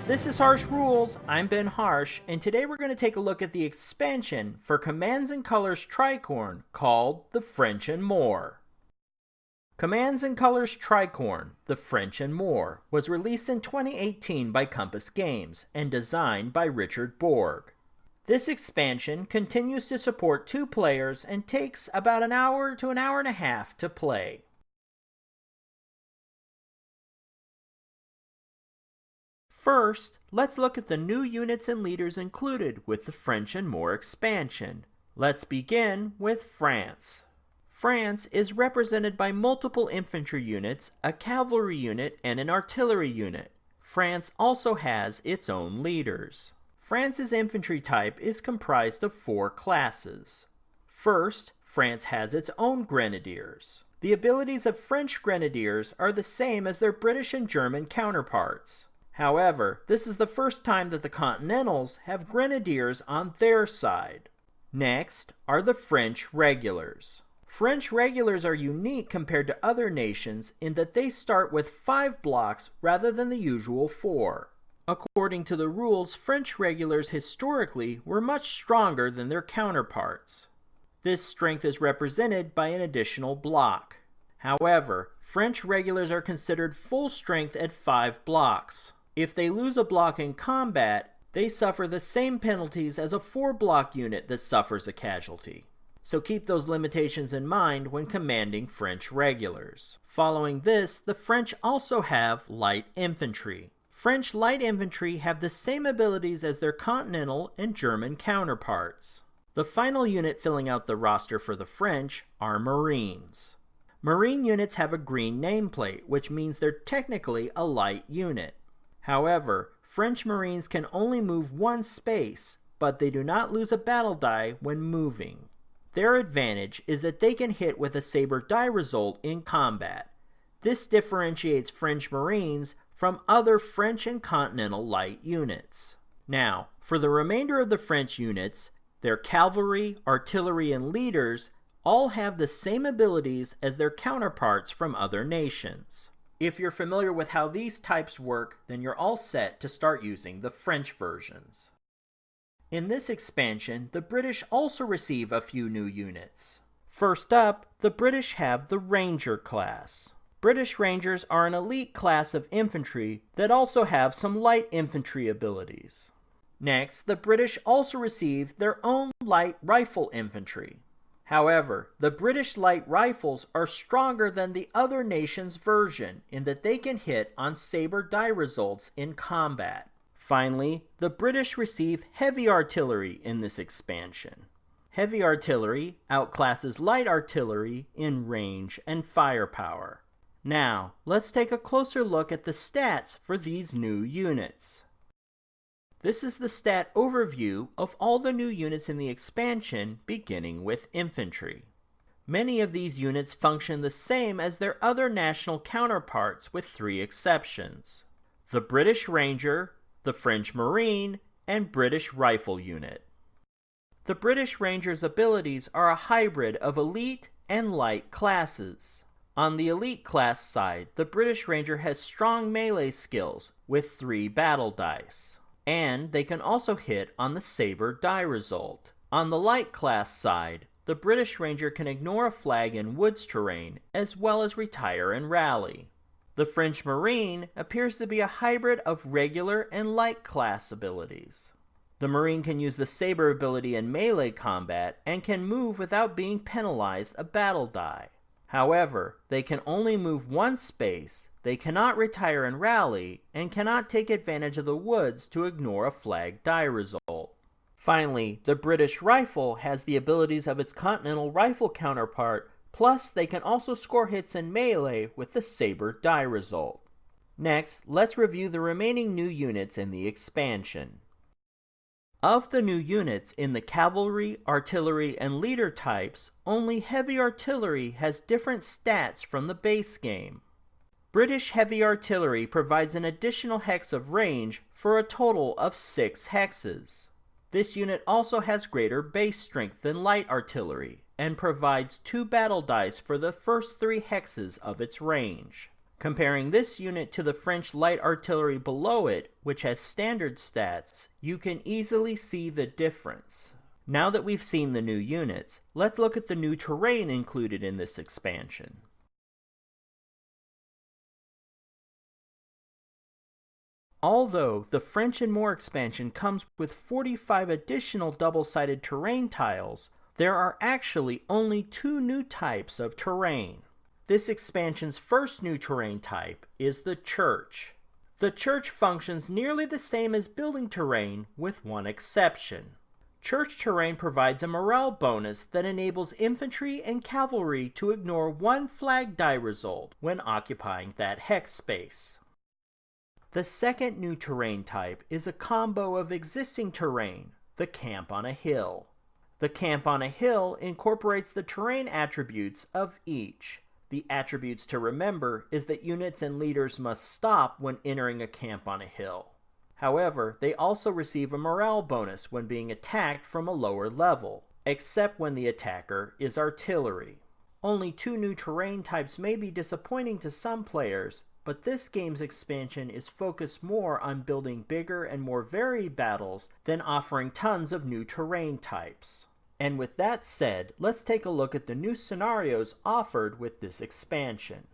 This is Harsh Rules, I'm Ben Harsh, and today we're going to take a look at the expansion for Commands and Colors Tricorn called the French and More. Commands and Colors Tricorn, the French and More, was released in 2018 by Compass Games and designed by Richard Borg. This expansion continues to support 2 players and takes about an hour to an hour and a half to play. First, let's look at the new units and leaders included with the French and More expansion. Let's begin with France. France is represented by multiple infantry units, a cavalry unit, and an artillery unit. France also has its own leaders. France's infantry type is comprised of 4 classes. First, France has its own grenadiers. The abilities of French grenadiers are the same as their British and German counterparts. However, this is the first time that the Continentals have grenadiers on their side. Next are the French regulars. French regulars are unique compared to other nations in that they start with 5 blocks rather than the usual 4. According to the rules, French regulars historically were much stronger than their counterparts. This strength is represented by an additional block. However, French regulars are considered full strength at 5 blocks. If they lose a block in combat, they suffer the same penalties as a 4-block unit that suffers a casualty. So keep those limitations in mind when commanding French regulars. Following this, the French also have light infantry. French light infantry have the same abilities as their Continental and German counterparts. The final unit filling out the roster for the French are Marines. Marine units have a green nameplate, which means they're technically a light unit. However, French Marines can only move 1 space, but they do not lose a battle die when moving. Their advantage is that they can hit with a saber die result in combat. This differentiates French Marines from other French and Continental light units. Now, for the remainder of the French units, their cavalry, artillery, and leaders all have the same abilities as their counterparts from other nations. If you're familiar with how these types work, then you're all set to start using the French versions. In this expansion, the British also receive a few new units. First up, the British have the Ranger class. British Rangers are an elite class of infantry that also have some light infantry abilities. Next, the British also receive their own light rifle infantry. However, the British light rifles are stronger than the other nation's version in that they can hit on saber die results in combat. Finally, the British receive heavy artillery in this expansion. Heavy artillery outclasses light artillery in range and firepower. Now, let's take a closer look at the stats for these new units. This is the stat overview of all the new units in the expansion, beginning with infantry. Many of these units function the same as their other national counterparts with 3 exceptions: the British Ranger, the French Marine, and British Rifle unit. The British Ranger's abilities are a hybrid of elite and light classes. On the elite class side, the British Ranger has strong melee skills with 3 battle dice. And they can also hit on the saber die result. On the light class side, the British Ranger can ignore a flag in woods terrain as well as retire and rally. The French Marine appears to be a hybrid of regular and light class abilities. The Marine can use the saber ability in melee combat and can move without being penalized a battle die. However, they can only move 1 space, they cannot retire and rally, and cannot take advantage of the woods to ignore a flag die result. Finally, the British Rifle has the abilities of its Continental Rifle counterpart, plus they can also score hits in melee with the saber die result. Next, let's review the remaining new units in the expansion. Of the new units in the cavalry, artillery, and leader types, only heavy artillery has different stats from the base game. British heavy artillery provides an additional hex of range for a total of 6 hexes. This unit also has greater base strength than light artillery, and provides 2 battle dice for the first 3 hexes of its range. Comparing this unit to the French light artillery below it, which has standard stats, you can easily see the difference. Now that we've seen the new units, let's look at the new terrain included in this expansion. Although the French and More expansion comes with 45 additional double-sided terrain tiles, there are actually only 2 new types of terrain. This expansion's first new terrain type is the church. The church functions nearly the same as building terrain with one exception. Church terrain provides a morale bonus that enables infantry and cavalry to ignore 1 flag die result when occupying that hex space. The second new terrain type is a combo of existing terrain, the Camp on a Hill. The Camp on a Hill incorporates the terrain attributes of each. The attributes to remember is that units and leaders must stop when entering a camp on a hill. However, they also receive a morale bonus when being attacked from a lower level, except when the attacker is artillery. Only 2 new terrain types may be disappointing to some players, but this game's expansion is focused more on building bigger and more varied battles than offering tons of new terrain types. And with that said, let's take a look at the new scenarios offered with this expansion.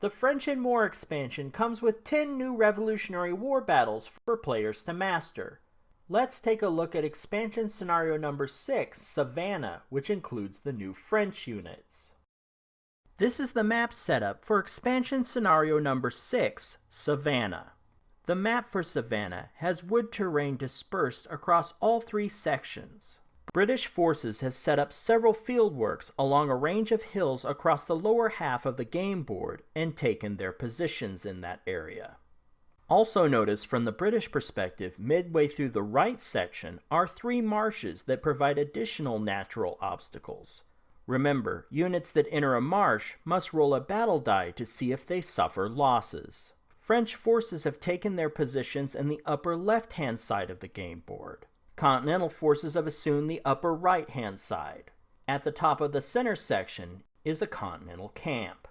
The French and More expansion comes with 10 new Revolutionary War battles for players to master. Let's take a look at expansion scenario number 6, Savannah, which includes the new French units. This is the map setup for expansion scenario number 6, Savannah. The map for Savannah has wood terrain dispersed across all 3 sections. British forces have set up several fieldworks along a range of hills across the lower half of the game board and taken their positions in that area. Also notice from the British perspective, midway through the right section are 3 marshes that provide additional natural obstacles. Remember, units that enter a marsh must roll a battle die to see if they suffer losses. French forces have taken their positions in the upper left-hand side of the game board. Continental forces have assumed the upper right-hand side. At the top of the center section is a Continental camp.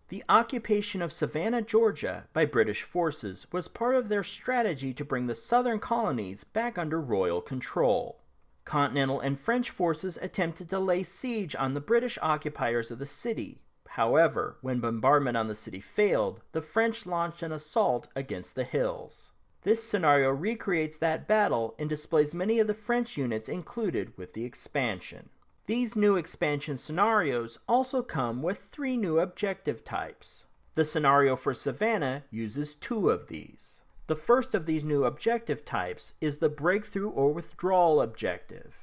The occupation of Savannah, Georgia by British forces was part of their strategy to bring the southern colonies back under royal control. Continental and French forces attempted to lay siege on the British occupiers of the city. However, when bombardment on the city failed, the French launched an assault against the hills. This scenario recreates that battle and displays many of the French units included with the expansion. These new expansion scenarios also come with 3 new objective types. The scenario for Savannah uses 2 of these. The first of these new objective types is the breakthrough or withdrawal objective.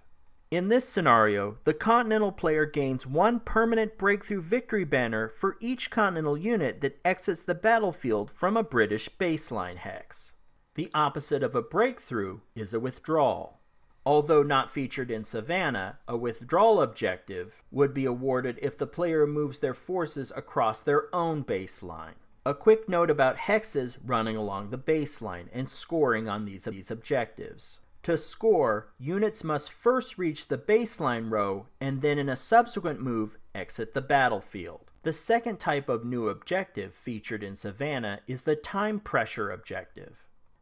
In this scenario, the Continental player gains 1 permanent breakthrough victory banner for each Continental unit that exits the battlefield from a British baseline hex. The opposite of a breakthrough is a withdrawal. Although not featured in Savannah, a withdrawal objective would be awarded if the player moves their forces across their own baseline. A quick note about hexes running along the baseline and scoring on these objectives. To score, units must first reach the baseline row and then in a subsequent move exit the battlefield. The second type of new objective featured in Savannah is the time pressure objective.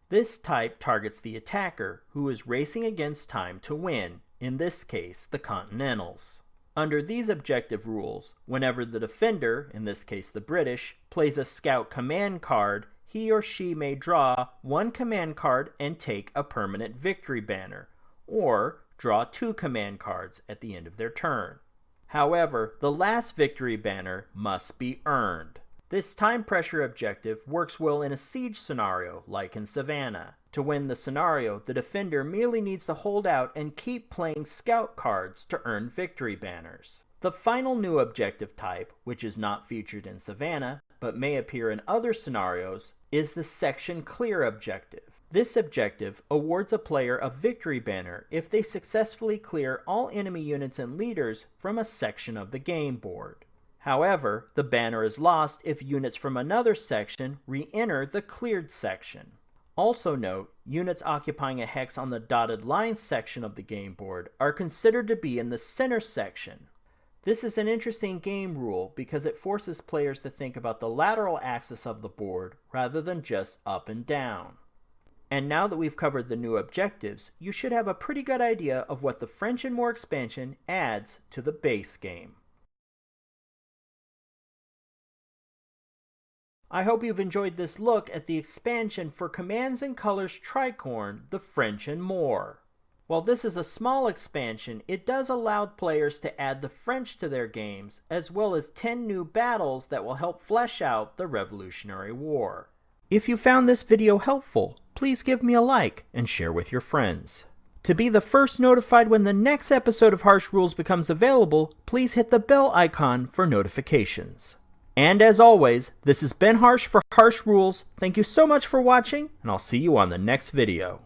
This type targets the attacker who is racing against time to win, in this case the Continentals. Under these objective rules, whenever the defender, in this case the British, plays a scout command card, he or she may draw 1 command card and take a permanent victory banner, or draw 2 command cards at the end of their turn. However, the last victory banner must be earned. This time pressure objective works well in a siege scenario, like in Savannah. To win the scenario, the defender merely needs to hold out and keep playing scout cards to earn victory banners. The final new objective type, which is not featured in Savannah, but may appear in other scenarios, is the section clear objective. This objective awards a player a victory banner if they successfully clear all enemy units and leaders from a section of the game board. However, the banner is lost if units from another section re-enter the cleared section. Also note, units occupying a hex on the dotted line section of the game board are considered to be in the center section. This is an interesting game rule because it forces players to think about the lateral axis of the board rather than just up and down. And now that we've covered the new objectives, you should have a pretty good idea of what the French and More expansion adds to the base game. I hope you've enjoyed this look at the expansion for Commands and Colors Tricorn, the French and More. While this is a small expansion, it does allow players to add the French to their games, as well as 10 new battles that will help flesh out the Revolutionary War. If you found this video helpful, please give me a like and share with your friends. To be the first notified when the next episode of Harsh Rules becomes available, please hit the bell icon for notifications. And as always, this is Ben Harsh for Harsh Rules. Thank you so much for watching, and I'll see you on the next video.